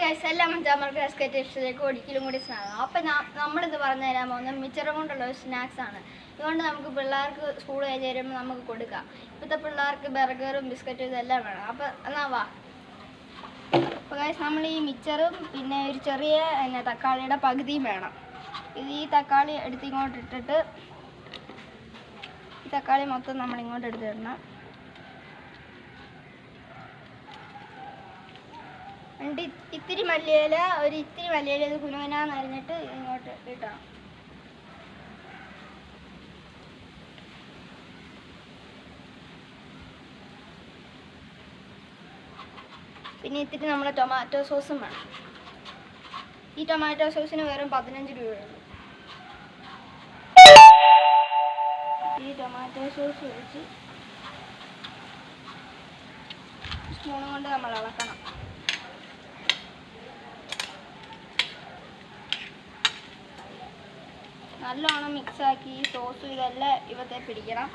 എല്ലാം ടിപ്സിലേക്ക് ഒരിക്കലും കൂടി സ്നാക്സ്. അപ്പം നമ്മളിത് പറഞ്ഞു തരാൻ പോകുന്നത് മിച്ചറും കൊണ്ടുള്ള ഒരു സ്നാക്സ് ആണ്. ഇതുകൊണ്ട് നമുക്ക് പിള്ളേർക്ക് സ്കൂൾ കഴിഞ്ഞ് വരുമ്പോൾ നമുക്ക് കൊടുക്കാം. ഇപ്പോഴത്തെ പിള്ളേർക്ക് ബർഗറും ബിസ്ക്കറ്റും ഇതെല്ലാം വേണം. അപ്പം എന്നാ വാ. അപ്പോൾ നമ്മൾ ഈ മിച്ചറും പിന്നെ ഒരു ചെറിയ തക്കാളിയുടെ പകുതിയും വേണം. ഈ തക്കാളി എടുത്തിങ്ങോട്ട് ഇട്ടിട്ട് ഈ തക്കാളി മൊത്തം നമ്മളിങ്ങോട്ട് എടുത്തിടണം. എന്നിട്ട് ഇത്തിരി മല്ലിയില ഇത് കുനുകുനാന്ന് അരിഞ്ഞിട്ട് ഇങ്ങോട്ട് ഇടണം. പിന്നെ ഇത്തിരി നമ്മുടെ ടൊമാറ്റോ സോസും വേണം. ഈ ടൊമാറ്റോ സോസിന് വെറും 15 രൂപയുള്ളൂ. ഈ ടൊമാറ്റോ സോസ് ഒഴിച്ച് സ്പൂണും കൊണ്ട് നമ്മൾ ഇളക്കണം. നല്ലോണം മിക്സാക്കി ഈ സോസും ഇതെല്ലാം ഇവത്തെ പിടിക്കണം.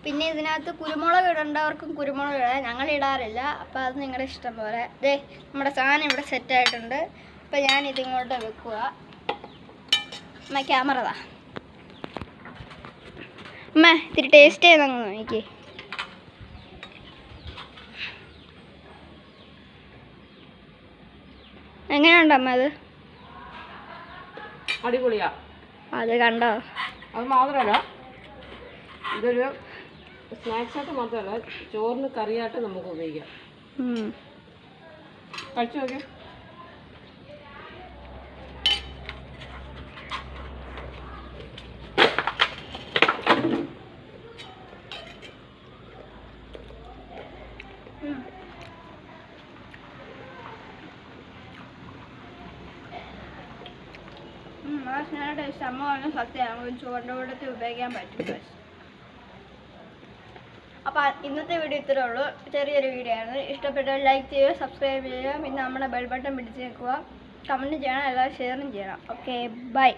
പിന്നെ ഇതിനകത്ത് കുരുമുളക് ഇടേണ്ടവർക്കും കുരുമുളക് ഇടാം. ഞങ്ങൾ ഇടാറില്ല. അപ്പോൾ അത് നിങ്ങളുടെ ഇഷ്ടം പോലെ. ദേ നമ്മുടെ സാധനം ഇവിടെ സെറ്റായിട്ടുണ്ട്. അപ്പോൾ ഞാൻ ഇതിങ്ങോട്ട് വെക്കുക. അമ്മ ക്യാമറ താ. അമ്മ ഇത്തിരി ടേസ്റ്റ് ചെയ്തങ്ങ് നോക്കി. എങ്ങനെയുണ്ട് അമ്മ? അത് അടിപൊളിയാ. അത് കണ്ടോ? അത് മാത്രമല്ല, ഇതൊരു സ്നാക്സായിട്ട് മാത്രമല്ല, ചോറിന് കറിയായിട്ട് നമുക്ക് ഉപയോഗിക്കാം. കഴിച്ചു നോക്കി. ടേസ്റ്റ് അമ്മ പറഞ്ഞ സത്യമാണ്. ചോറിൻ്റെ കൂടെ ഉപയോഗിക്കാൻ പറ്റും. അപ്പോൾ ഇന്നത്തെ വീഡിയോ ഇത്രയേ ഉള്ളൂ. ചെറിയൊരു വീഡിയോ ആണ്. ഇഷ്ടപ്പെട്ടാൽ ലൈക്ക് ചെയ്യുക, സബ്സ്ക്രൈബ് ചെയ്യുക, പിന്നെ നമ്മുടെ ബെൽ ബട്ടൺ പിടിച്ച് വെക്കുക, കമൻറ്റ് ചെയ്യണം, എല്ലാവരും ഷെയറും ചെയ്യണം. Okay, by.